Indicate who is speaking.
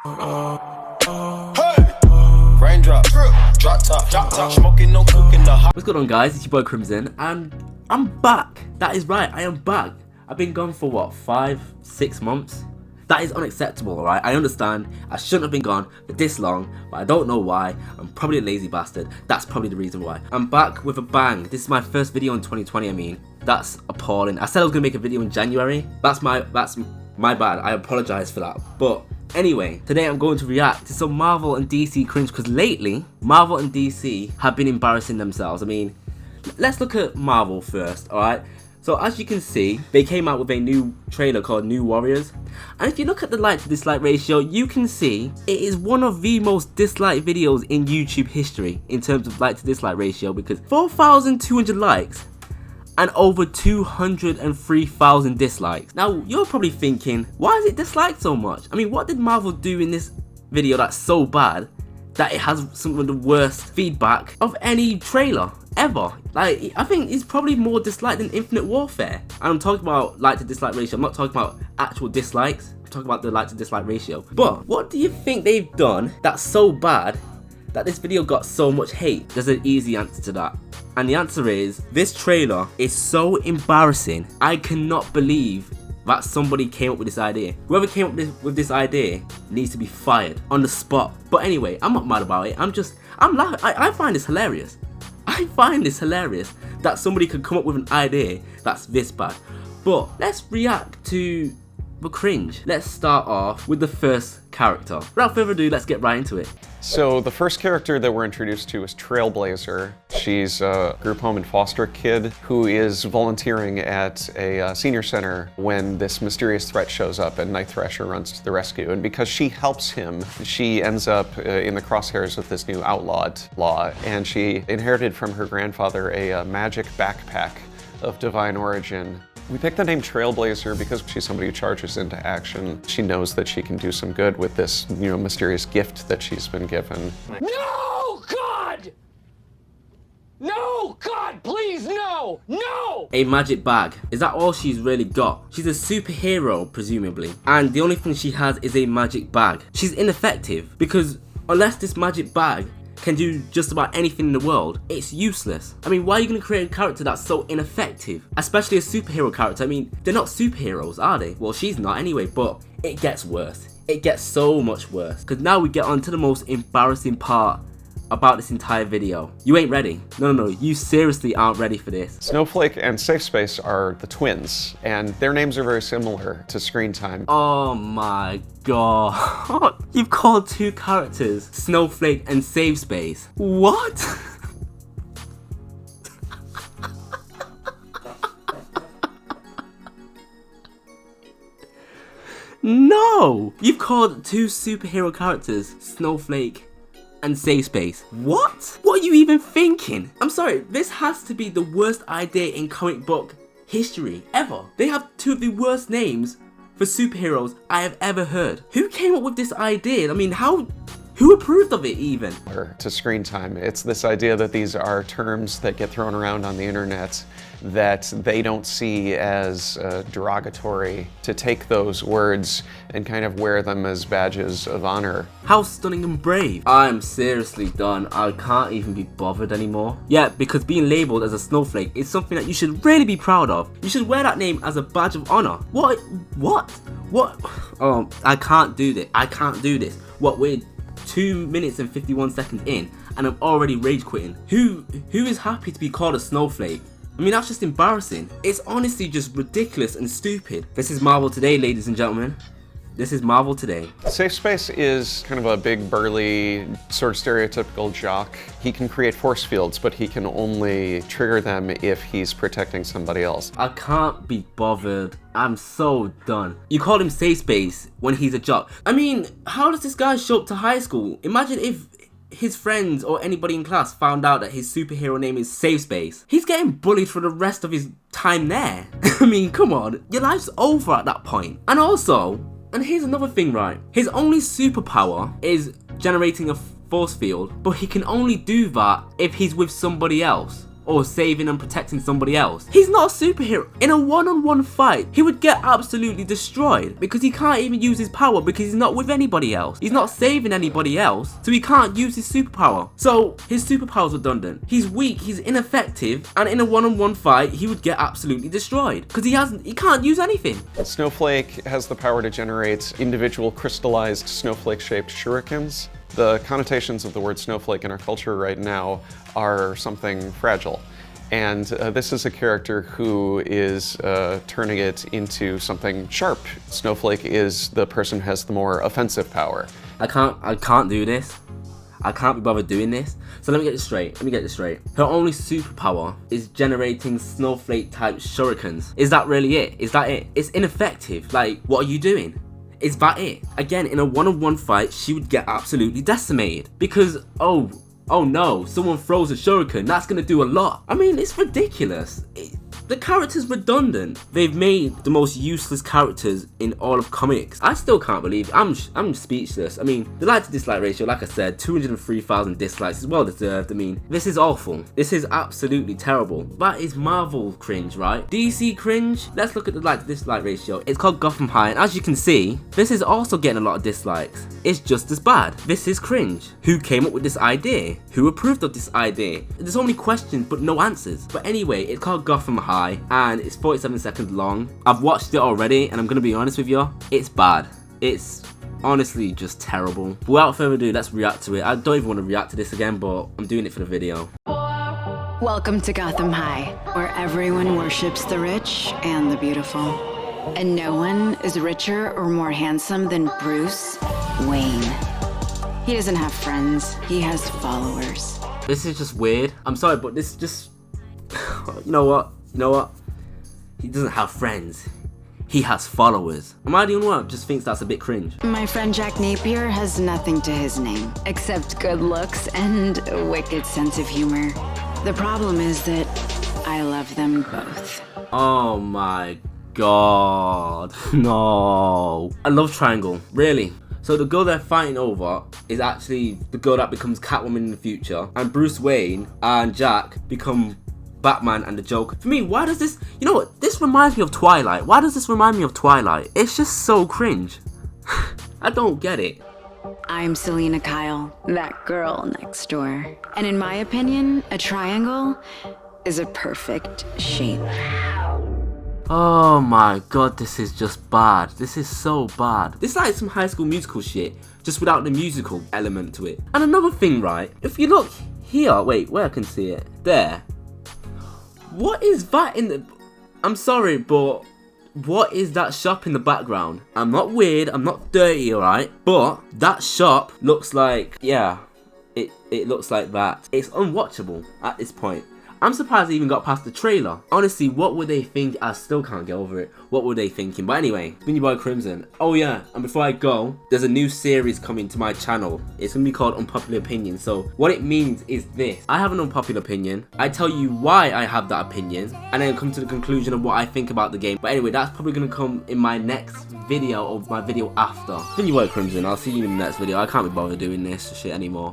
Speaker 1: Raindrop, drop top, smoking, no cooking the hot.
Speaker 2: What's going on, guys? It's your boy Crimson, and I'm back. That is right, I am back. I've been gone for what, 5-6 months? That is unacceptable, alright? I understand I shouldn't have been gone for this long, but I don't know why. I'm probably a lazy bastard. That's probably the reason why. I'm back with a bang. This is my first video in 2020, I mean. That's appalling. I said I was gonna make a video in January. That's my bad. I apologize for that. But anyway, today I'm going to react to some Marvel and DC cringe, because lately, Marvel and DC have been embarrassing themselves. I mean, let's look at Marvel first, alright? So as you can see, they came out with a new trailer called New Warriors. And if you look at the like to dislike ratio, you can see it is one of the most disliked videos in YouTube history in terms of like to dislike ratio, because 4,200 likes and over 203,000 dislikes. Now, you're probably thinking, why is it disliked so much? I mean, what did Marvel do in this video that's so bad that it has some of the worst feedback of any trailer ever? Like, I think it's probably more disliked than Infinite Warfare. And I'm talking about like to dislike ratio. I'm not talking about actual dislikes. I'm talking about the like to dislike ratio. But what do you think they've done that's so bad that this video got so much hate? There's an easy answer to that. And the answer is, this trailer is so embarrassing. I cannot believe that somebody came up with this idea. Whoever came up with this idea needs to be fired on the spot. But anyway, I'm not mad about it. I'm laughing. I find this hilarious. I find this hilarious that somebody could come up with an idea that's this bad. But let's react to the cringe. Let's start off with the first character. Without further ado, let's get right into it.
Speaker 3: So the first character that we're introduced to is Trailblazer. She's a group home and foster kid who is volunteering at a senior center when this mysterious threat shows up and Night Thrasher runs to the rescue. And because she helps him, she ends up in the crosshairs of this new outlawed law. And she inherited from her grandfather a magic backpack of divine origin. We picked the name Trailblazer because she's somebody who charges into action. She knows that she can do some good with this, mysterious gift that she's been given.
Speaker 4: No, God! No, God, please, no! No!
Speaker 2: A magic bag. Is that all she's really got? She's a superhero, presumably. And the only thing she has is a magic bag. She's ineffective because unless this magic bag can do just about anything in the world, it's useless. I mean, why are you going to create a character that's so ineffective? Especially a superhero character. I mean, they're not superheroes, are they? Well, she's not anyway, but it gets worse. It gets so much worse. Because now we get on to the most embarrassing part about this entire video. You ain't ready. No, you seriously aren't ready for this.
Speaker 3: Snowflake and Safe Space are the twins, and their names are very similar to screen time.
Speaker 2: Oh my god. You've called two characters Snowflake and Safe Space. What? No! You've called two superhero characters Snowflake and Safe Space. What? What are you even thinking? I'm sorry, this has to be the worst idea in comic book history ever. They have two of the worst names for superheroes I have ever heard. Who came up with this idea? I mean, who approved of it even?
Speaker 3: To screen time. It's this idea that these are terms that get thrown around on the internet that they don't see as derogatory, to take those words and kind of wear them as badges of honor.
Speaker 2: How stunning and brave. I'm seriously done. I can't even be bothered anymore. Yeah, because being labeled as a snowflake is something that you should really be proud of. You should wear that name as a badge of honor. What? Oh, I can't do this. I can't do this. What, we're 2 minutes and 51 seconds in and I'm already rage quitting. Who is happy to be called a snowflake? I mean, that's just embarrassing. It's honestly just ridiculous and stupid. This is Marvel Today, ladies and gentlemen. This is Marvel Today.
Speaker 3: Safe Space is kind of a big, burly, sort of stereotypical jock. He can create force fields, but he can only trigger them if he's protecting somebody else.
Speaker 2: I can't be bothered. I'm so done. You called him Safe Space when he's a jock. I mean, how does this guy show up to high school? Imagine if his friends or anybody in class found out that his superhero name is Safe Space. He's getting bullied for the rest of his time there. I mean, come on. Your life's over at that point. And also, and here's another thing, right? His only superpower is generating a force field, but he can only do that if he's with somebody else. or saving and protecting somebody else. He's not a superhero. In a one-on-one fight, he would get absolutely destroyed because he can't even use his power because he's not with anybody else. He's not saving anybody else, so he can't use his superpower. So his superpower's redundant. He's weak, he's ineffective, and in a one-on-one fight, he would get absolutely destroyed because he can't use anything.
Speaker 3: Snowflake has the power to generate individual crystallized snowflake-shaped shurikens. The connotations of the word snowflake in our culture right now are something fragile. And this is a character who is turning it into something sharp. Snowflake is the person who has the more offensive power.
Speaker 2: I can't do this. I can't be bothered doing this. So let me get this straight. Her only superpower is generating snowflake type shurikens. Is that really it? Is that it? It's ineffective. Like, what are you doing? Is that it? Again, in a one-on-one fight, she would get absolutely decimated. Because, oh no, someone throws a shuriken, that's gonna do a lot. I mean, it's ridiculous. The character's redundant. They've made the most useless characters in all of comics. I still can't believe it. I'm speechless. I mean, the like to dislike ratio, like I said, 203,000 dislikes is well deserved. I mean, this is awful. This is absolutely terrible. That is Marvel cringe, right? DC cringe? Let's look at the like to dislike ratio. It's called Gotham High, and as you can see, this is also getting a lot of dislikes. It's just as bad. This is cringe. Who came up with this idea? Who approved of this idea? There's so many questions, but no answers. But anyway, it's called Gotham High, and it's 47 seconds long. I've watched it already, and I'm gonna be honest with you, it's bad. It's honestly just terrible. Without further ado, let's react to it. I don't even want to react to this again, but I'm doing it for the video.
Speaker 5: Welcome to Gotham High, where everyone worships the rich and the beautiful. And no one is richer or more handsome than Bruce Wayne. He doesn't have friends, he has followers.
Speaker 2: This is just weird. I'm sorry, but this just... You know what? He doesn't have friends. He has followers. Am I the only one who just thinks that's a bit cringe?
Speaker 5: My friend Jack Napier has nothing to his name, except good looks and a wicked sense of humor. The problem is that I love them both.
Speaker 2: Oh my god. No. I love Triangle. Really. So the girl they're fighting over is actually the girl that becomes Catwoman in the future. And Bruce Wayne and Jack become Batman and the Joker. For me, why does this... You know what? This reminds me of Twilight. Why does this remind me of Twilight? It's just so cringe. I don't get it.
Speaker 5: I'm Selena Kyle, that girl next door. And in my opinion, a triangle is a perfect shape.
Speaker 2: Oh my god, this is just bad. This is so bad. This is like some High School Musical shit, just without the musical element to it. And another thing, right? If you look here, wait, where I can see it? There. What is that in the... I'm sorry, but what is that shop in the background? I'm not weird, I'm not dirty, alright? But that shop looks like, yeah, it looks like that. It's unwatchable at this point. I'm surprised they even got past the trailer. Honestly, what would they think? I still can't get over it. What were they thinking? But anyway, it's been your boy Crimson. Oh yeah, and before I go, there's a new series coming to my channel. It's gonna be called Unpopular Opinion. So what it means is this. I have an unpopular opinion. I tell you why I have that opinion, and then come to the conclusion of what I think about the game. But anyway, that's probably gonna come in my next video or my video after. It's been your boy Crimson. I'll see you in the next video. I can't be bothered doing this shit anymore.